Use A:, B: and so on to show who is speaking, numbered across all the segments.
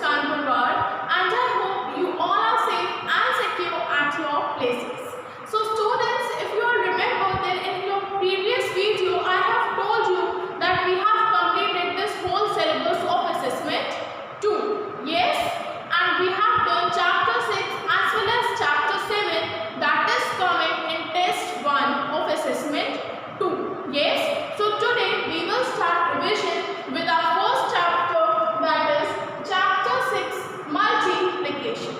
A: Muskan Purwar, and I hope you all are safe and secure at your places. So students, if you all remember that in your previous video I have told you that we have completed this whole syllabus of assessment 2. Yes, and we have done chapter 6 as well as chapter 7 that is coming in test 1 of assessment 2. Yes, so today we will start revision with our first chapter, that is chapter 6, multiplication.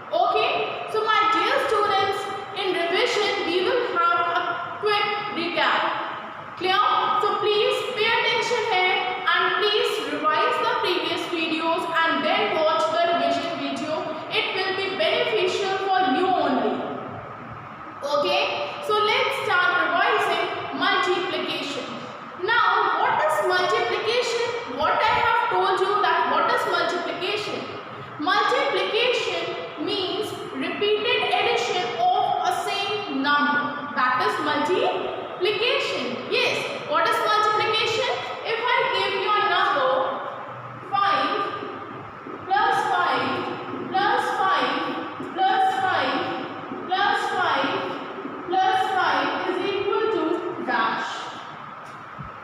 A: Okay, so my dear students, in revision we will have a quick recap. Clear? So please pay attention here and please revise the previous videos and then watch the revision video. It will be beneficial for you only. Okay, so let's start revising multiplication. Now, what is multiplication? What I have told you that what is multiplication? Multiplication means repeated addition of a same number. That is multiplication. Yes, what is multiplication? If I give you a number 5 plus 5 plus 5 plus 5 plus 5 plus 5 is equal to dash.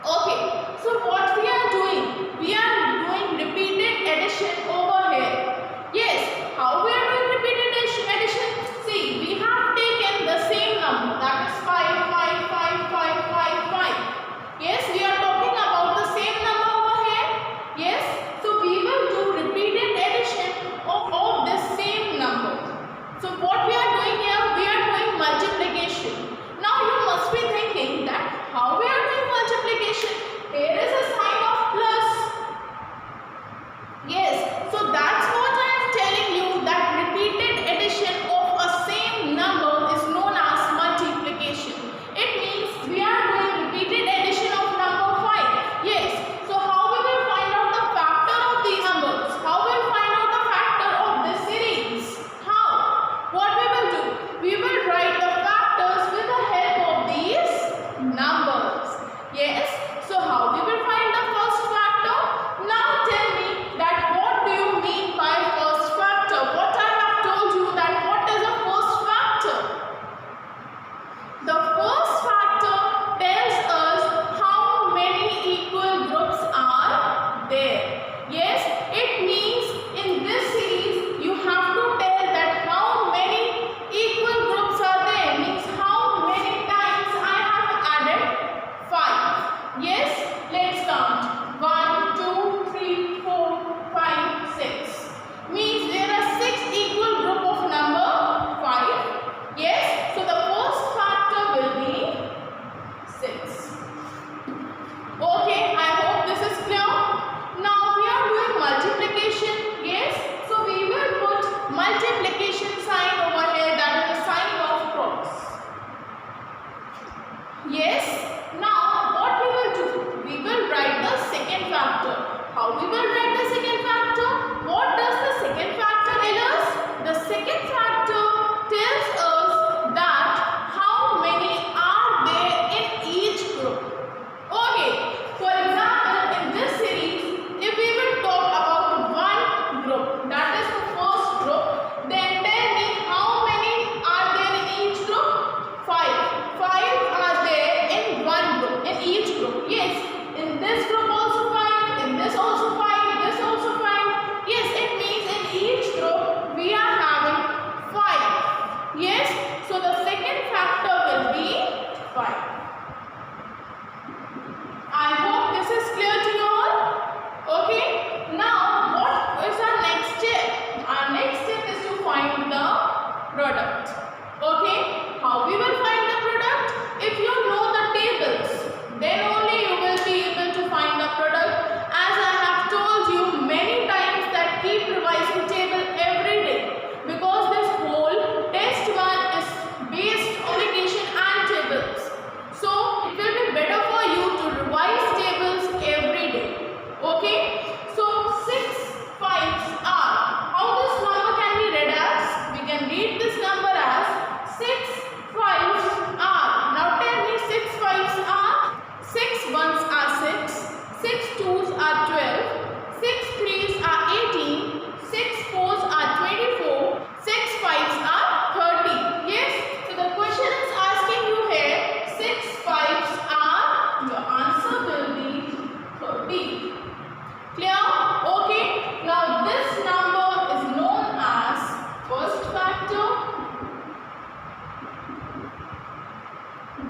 A: Okay, so what we are doing? We are doing repeated addition over here. Yes, how we are doing repeated addition? See, we have taken the same number, that is 5, 5, 5, 5, 5, 5. Yes, we are talking about the same number over here. Yes, so we will do repeated addition of this same number. So what we are doing here? We are doing multiplication. Now you must be thinking that how we are doing multiplication? Here is a sign of plus. Yes, so that's what I am telling you, that repeated addition of a same number is known as multiplication. It means we are doing repeated addition of number 5. Yes, so how we will find out the factor of these numbers? How we will find out the factor of this series? How? What we will do? We will write the factors with the help of these numbers. Yes, so how we will find the first factor? Now tell me that what do you mean by first factor? What I have told you that what is a first factor? The first factor tells us how many equal groups are there. Yes, it means in this series you have to tell that how many equal groups are there, means how many times I have added 5. Yes, let's count. 1, 2, 3, 4, 5, 6. Means there are 6 equal group of number 5. Yes, so the first factor will be 6. Okay, I hope this is clear. Now we are doing multiplication. Yes, so we will put multiplication sign over here, that is the sign of cross. Yes, now what we will do? We will write the second factor. How we will write the second factor? What does the second factor tell us? The second factor tells us that how many are there in each group. Okay, for example, in this series, if we will talk about one group, that is the first group, then tell me how many are there in each group? 5. 5 are there in one group, in each group. Yes, in this group also 5, in this also 5, this also 5. Yes, it means in each group we are having 5. Yes, so the second factor will be 5. I hope this is clear to you all. Okay, now what is our next step? Our next step is to find the product. Okay, how we will find the product? If you know the tables, then only you will be able to find the product. As I have told you many times that keep revising table every day, because this whole test 1 is based on addition and tables.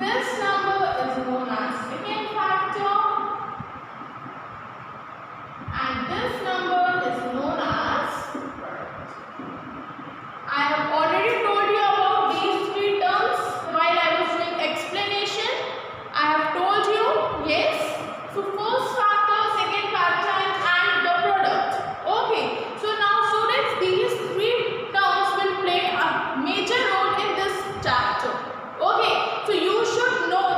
A: This number is known as second factor and this number is known as product. I have already told you about these three terms while I was doing explanation. I have told you, yes. So first factor, second factor and the product. Okay. So now students, these three terms will play a major role in this chapter. Okay. So you should know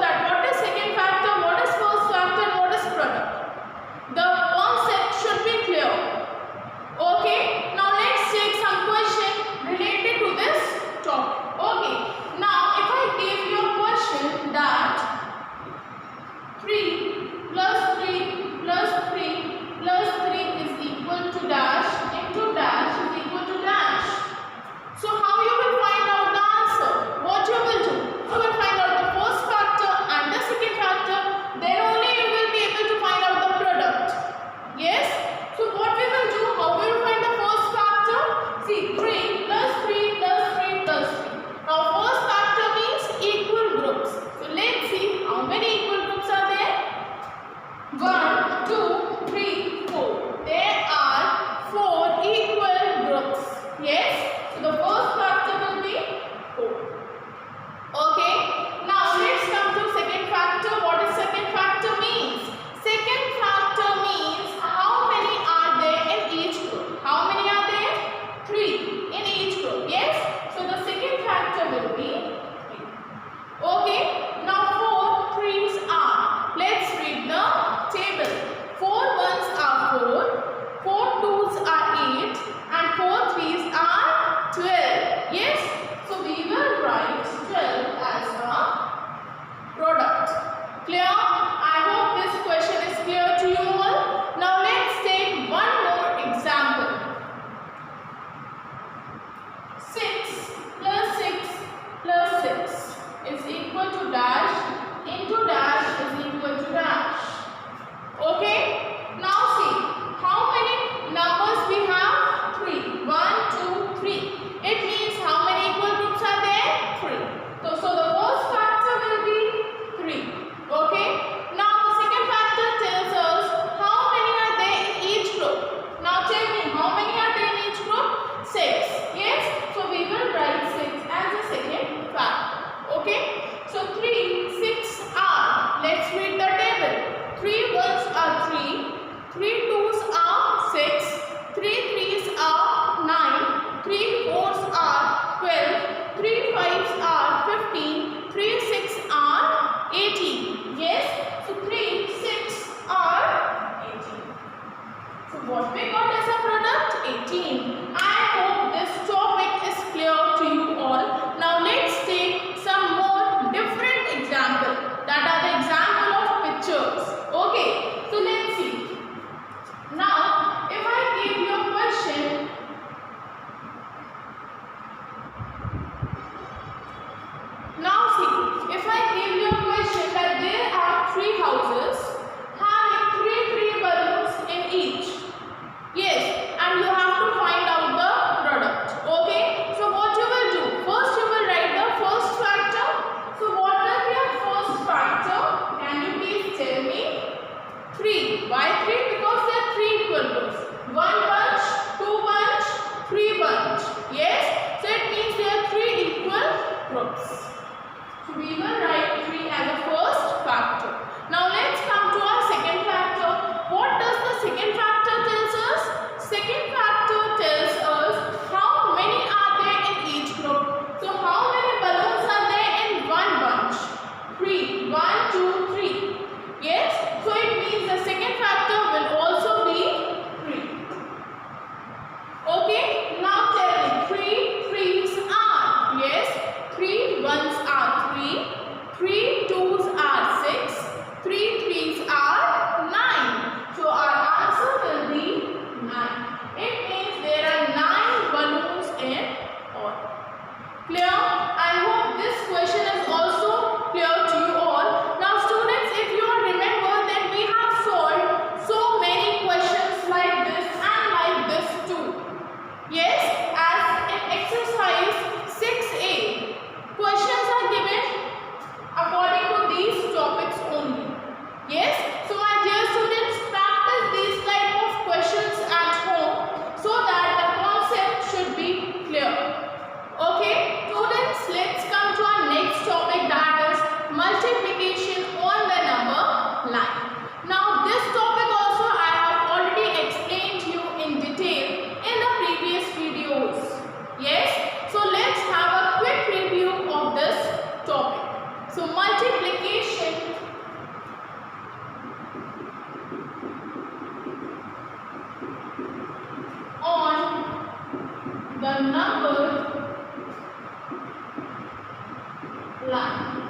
A: line.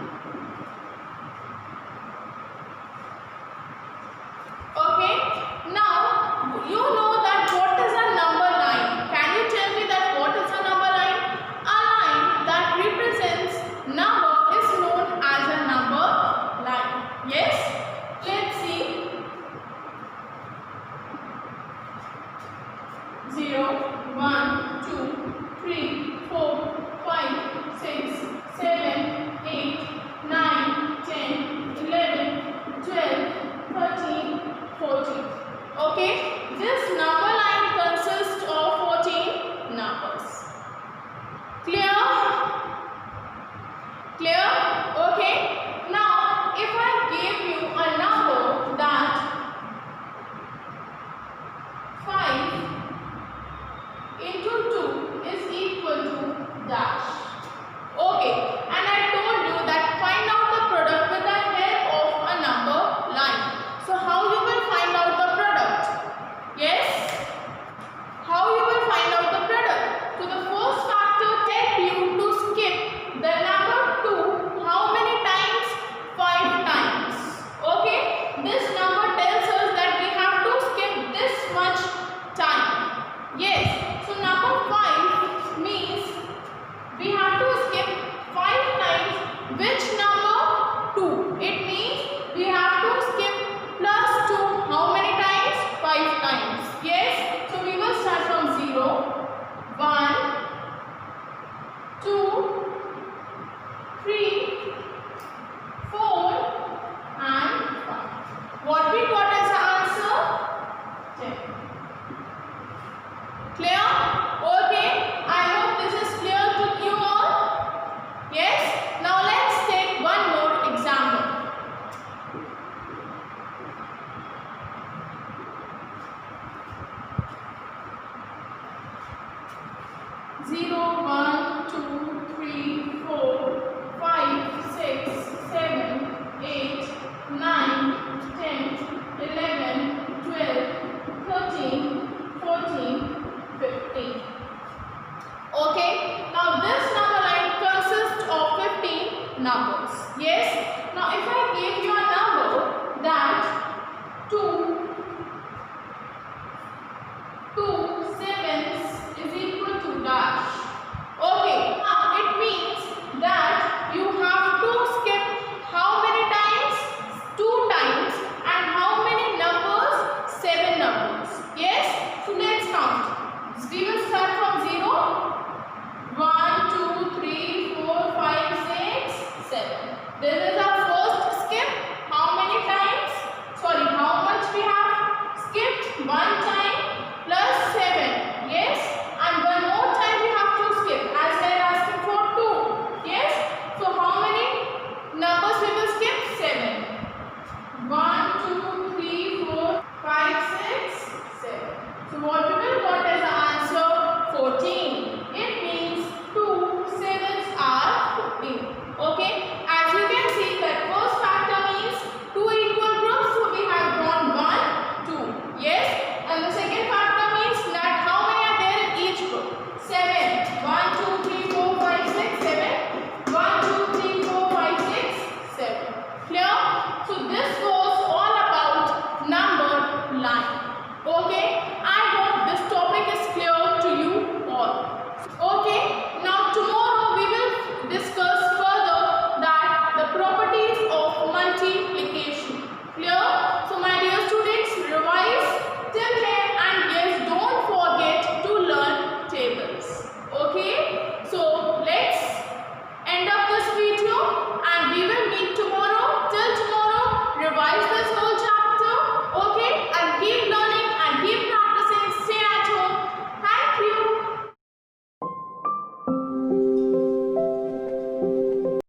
A: Okay, now you know that what is a number line. Can you tell me that what is a number line? A line that represents number is known as a number line. Yes, let's see. 0, 1, 2, 3, 4, 5, 6, 7, 8, 9, 10, 11, 12, 13, 14. Okay, this number line consists of 14 numbers. Clear? Clear? Okay. Now, if I give you a number that 5 into 2 is equal to dash. Okay, and I told you that find out the product with the help of a number line. So how you will find out the product? Yes? How you will find out the product? So the first factor tells you to skip the number 2 how many times? 5 times. Okay? This number tells us that we have to skip this much time. Yes. So number 5 means we have to skip 5 times which number? 2. It means we have to skip plus 2 how many times? 5 times. Yes. So we will start from 0, 1, 2, 3, 4 and 5. What we got as an answer? 10. Clear? Okay. I hope this is clear to you all. Yes? Now let's take one more example. 0, 1, 2, 3, 4, 5, 6, 7, 8, 9, 10, 11, 12, 13, 14, 15. Okay, now this number line consists of 15 numbers. Yes, now if I give you a number that 2